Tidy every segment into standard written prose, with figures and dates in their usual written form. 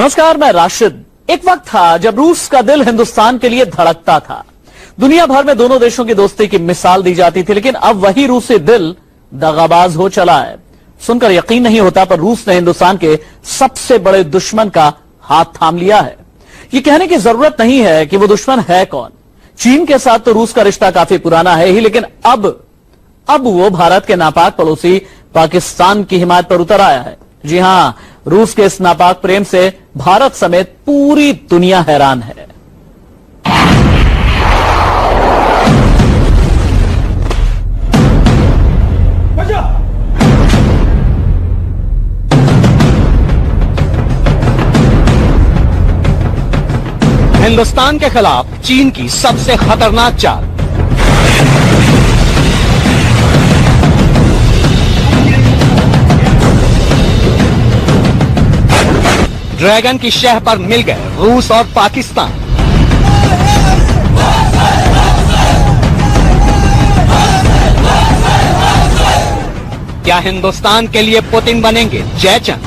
नमस्कार, मैं राशिद। एक वक्त था जब रूस का दिल हिंदुस्तान के लिए धड़कता था। दुनिया भर में दोनों देशों की दोस्ती की मिसाल दी जाती थी, लेकिन अब वही रूसी दिल दगाबाज हो चला है। सुनकर यकीन नहीं होता, पर रूस ने हिंदुस्तान के सबसे बड़े दुश्मन का हाथ थाम लिया है। ये कहने की जरूरत नहीं है कि वो दुश्मन है कौन। चीन के साथ तो रूस का रिश्ता काफी पुराना है ही, लेकिन अब वो भारत के नापाक पड़ोसी पाकिस्तान की हिमायत पर उतर आया है। जी हां, रूस के इस नापाक प्रेम से भारत समेत पूरी दुनिया हैरान है। हिंदुस्तान के खिलाफ चीन की सबसे खतरनाक चाल। ड्रैगन की शह पर मिल गए रूस और पाकिस्तान। क्या हिंदुस्तान के लिए पुतिन बनेंगे जयचंद?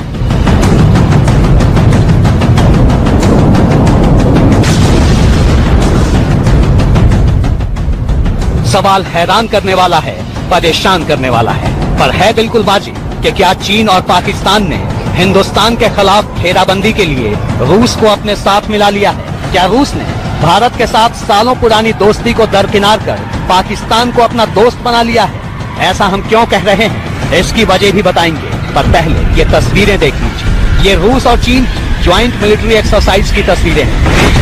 सवाल हैरान करने वाला है, परेशान करने वाला है, पर है बिल्कुल बाजी कि क्या चीन और पाकिस्तान ने हिंदुस्तान के खिलाफ घेराबंदी के लिए रूस को अपने साथ मिला लिया है? क्या रूस ने भारत के साथ सालों पुरानी दोस्ती को दरकिनार कर पाकिस्तान को अपना दोस्त बना लिया है? ऐसा हम क्यों कह रहे हैं, इसकी वजह भी बताएंगे, पर पहले ये तस्वीरें देख लीजिए। ये रूस और चीन की ज्वाइंट मिलिट्री एक्सरसाइज की तस्वीरें हैं।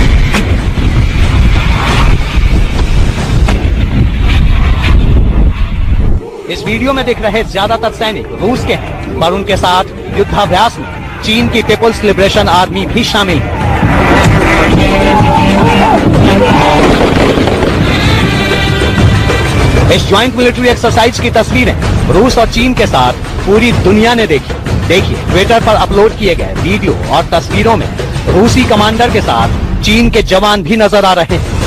इस वीडियो में दिख रहे ज्यादातर सैनिक रूस के हैं, पर उनके साथ युद्धाभ्यास में चीन की पीपुल्स लिबरेशन आर्मी भी शामिल है। इस ज्वाइंट मिलिट्री एक्सरसाइज की तस्वीरें रूस और चीन के साथ पूरी दुनिया ने देखी। देखिए, ट्विटर पर अपलोड किए गए वीडियो और तस्वीरों में रूसी कमांडर के साथ चीन के जवान भी नजर आ रहे हैं।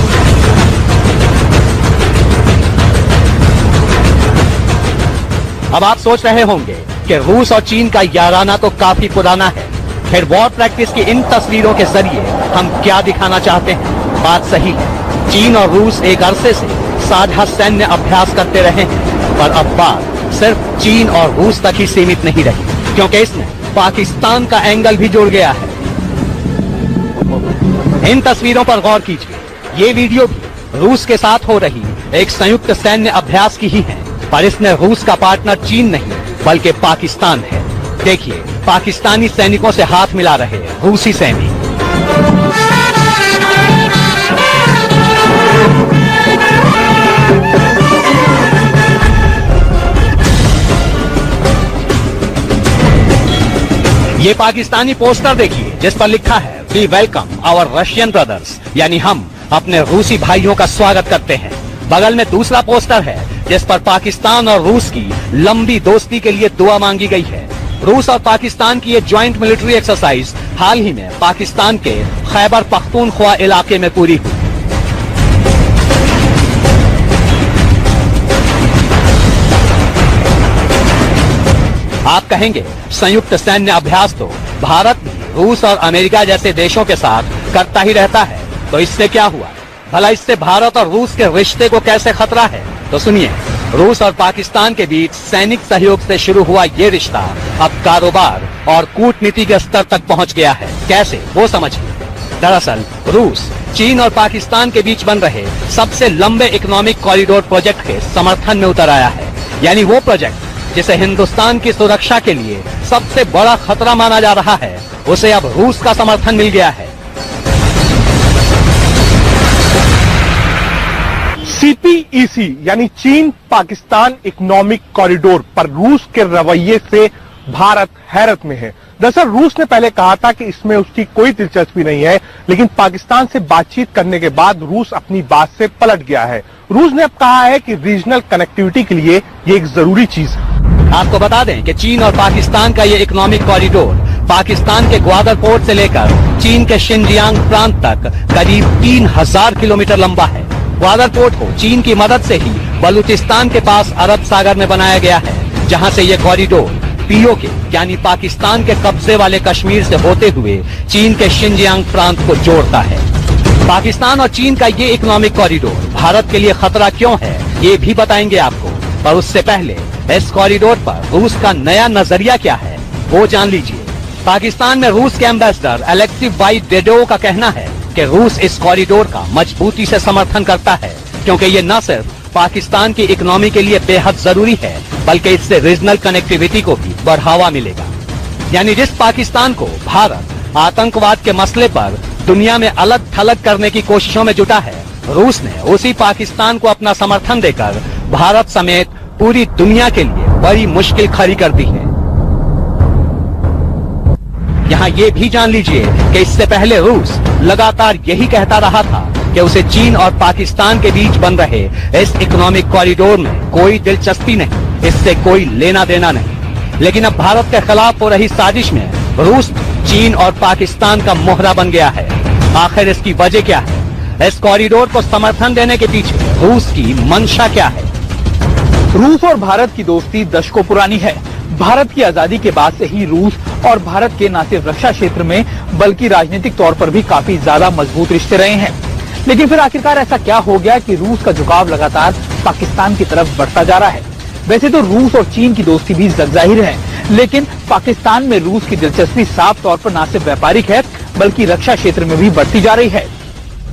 अब आप सोच रहे होंगे कि रूस और चीन का याराना तो काफी पुराना है, फिर वॉर प्रैक्टिस की इन तस्वीरों के जरिए हम क्या दिखाना चाहते हैं? बात सही है, चीन और रूस एक अरसे से साझा सैन्य अभ्यास करते रहे हैं, पर अब बात सिर्फ चीन और रूस तक ही सीमित नहीं रही, क्योंकि इसमें पाकिस्तान का एंगल भी जुड़ गया है। इन तस्वीरों पर गौर कीजिए। ये वीडियो भी रूस के साथ हो रही एक संयुक्त सैन्य अभ्यास की ही है, पर इसमें रूस का पार्टनर चीन नहीं बल्कि पाकिस्तान है। देखिए, पाकिस्तानी सैनिकों से हाथ मिला रहे रूसी सैनिक। ये पाकिस्तानी पोस्टर देखिए, जिस पर लिखा है we welcome our Russian brothers, यानी हम अपने रूसी भाइयों का स्वागत करते हैं। बगल में दूसरा पोस्टर है जिस पर पाकिस्तान और रूस की लंबी दोस्ती के लिए दुआ मांगी गई है। रूस और पाकिस्तान की ये ज्वाइंट मिलिट्री एक्सरसाइज हाल ही में पाकिस्तान के खैबर पख्तूनख्वा इलाके में पूरी हुई। आप कहेंगे संयुक्त सैन्य अभ्यास तो भारत भी रूस और अमेरिका जैसे देशों के साथ करता ही रहता है, तो इससे क्या हुआ? भला इससे भारत और रूस के रिश्ते को कैसे खतरा है? तो सुनिए, रूस और पाकिस्तान के बीच सैनिक सहयोग से शुरू हुआ ये रिश्ता अब कारोबार और कूटनीति के स्तर तक पहुंच गया है। कैसे, वो समझिए। दरअसल रूस चीन और पाकिस्तान के बीच बन रहे सबसे लंबे इकोनॉमिक कॉरिडोर प्रोजेक्ट के समर्थन में उतर आया है, यानी वो प्रोजेक्ट जिसे हिंदुस्तान की सुरक्षा के लिए सबसे बड़ा खतरा माना जा रहा है, उसे अब रूस का समर्थन मिल गया है। CPEC यानी चीन पाकिस्तान इकोनॉमिक कॉरिडोर पर रूस के रवैये से भारत हैरत में है। दरअसल रूस ने पहले कहा था कि इसमें उसकी कोई दिलचस्पी नहीं है, लेकिन पाकिस्तान से बातचीत करने के बाद रूस अपनी बात से पलट गया है। रूस ने अब कहा है कि रीजनल कनेक्टिविटी के लिए ये एक जरूरी चीज है। आपको बता दें कि चीन और पाकिस्तान का ये इकोनॉमिक कॉरिडोर पाकिस्तान के ग्वादर पोर्ट से लेकर चीन के शिनजियांग प्रांत तक करीब 3000 किलोमीटर लंबा है। ग्वादर पोर्ट को चीन की मदद से ही बलूचिस्तान के पास अरब सागर में बनाया गया है, जहां से ये कॉरिडोर पीओके यानी पाकिस्तान के कब्जे वाले कश्मीर से होते हुए चीन के शिनजियांग प्रांत को जोड़ता है। पाकिस्तान और चीन का ये इकोनॉमिक कॉरिडोर भारत के लिए खतरा क्यों है, ये भी बताएंगे आपको। पर उससे पहले इस कॉरिडोर पर रूस का नया नजरिया क्या है, वो जान लीजिए। पाकिस्तान में रूस के एम्बेसडर अलेक्सी वाइडेडोव का कहना है कि रूस इस कॉरिडोर का मजबूती से समर्थन करता है, क्योंकि ये न सिर्फ पाकिस्तान की इकोनॉमी के लिए बेहद जरूरी है, बल्कि इससे रीजनल कनेक्टिविटी को भी बढ़ावा मिलेगा। यानी जिस पाकिस्तान को भारत आतंकवाद के मसले पर दुनिया में अलग थलग करने की कोशिशों में जुटा है, रूस ने उसी पाकिस्तान को अपना समर्थन देकर भारत समेत पूरी दुनिया के लिए बड़ी मुश्किल खड़ी कर दी है। यहाँ ये भी जान लीजिए कि इससे पहले रूस लगातार यही कहता रहा था कि उसे चीन और पाकिस्तान के बीच बन रहे इस इकोनॉमिक कॉरिडोर में कोई दिलचस्पी नहीं, इससे कोई लेना देना नहीं। लेकिन अब भारत के खिलाफ हो रही साजिश में रूस चीन और पाकिस्तान का मोहरा बन गया है। आखिर इसकी वजह क्या है? इस कॉरिडोर को समर्थन देने के पीछे रूस की मंशा क्या है? रूस और भारत की दोस्ती दशकों पुरानी है। भारत की आजादी के बाद से ही रूस और भारत के न सिर्फ रक्षा क्षेत्र में बल्कि राजनीतिक तौर पर भी काफी ज्यादा मजबूत रिश्ते रहे हैं। लेकिन फिर आखिरकार ऐसा क्या हो गया कि रूस का झुकाव लगातार पाकिस्तान की तरफ बढ़ता जा रहा है? वैसे तो रूस और चीन की दोस्ती भी जगजाहिर है, लेकिन पाकिस्तान में रूस की दिलचस्पी साफ तौर पर न सिर्फ व्यापारिक है बल्कि रक्षा क्षेत्र में भी बढ़ती जा रही है।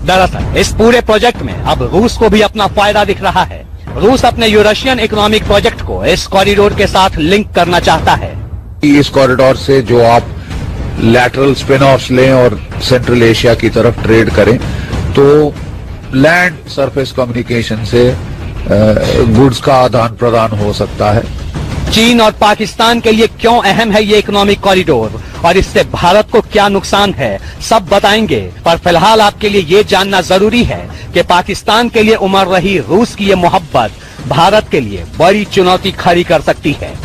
दरअसल इस पूरे प्रोजेक्ट में अब रूस को भी अपना फायदा दिख रहा है। रूस अपने यूरेशियन इकोनॉमिक प्रोजेक्ट को इस कॉरिडोर के साथ लिंक करना चाहता है। इस कॉरिडोर से जो आप लैटरल स्पिन ऑफ्स लें और सेंट्रल एशिया की तरफ ट्रेड करें, तो लैंड सरफेस कम्युनिकेशन से गुड्स का आदान प्रदान हो सकता है। चीन और पाकिस्तान के लिए क्यों अहम है ये इकोनॉमिक कॉरिडोर और इससे भारत को क्या नुकसान है, सब बताएंगे। पर फिलहाल आपके लिए ये जानना जरूरी है कि पाकिस्तान के लिए उमड़ रही रूस की ये मोहब्बत भारत के लिए बड़ी चुनौती खड़ी कर सकती है।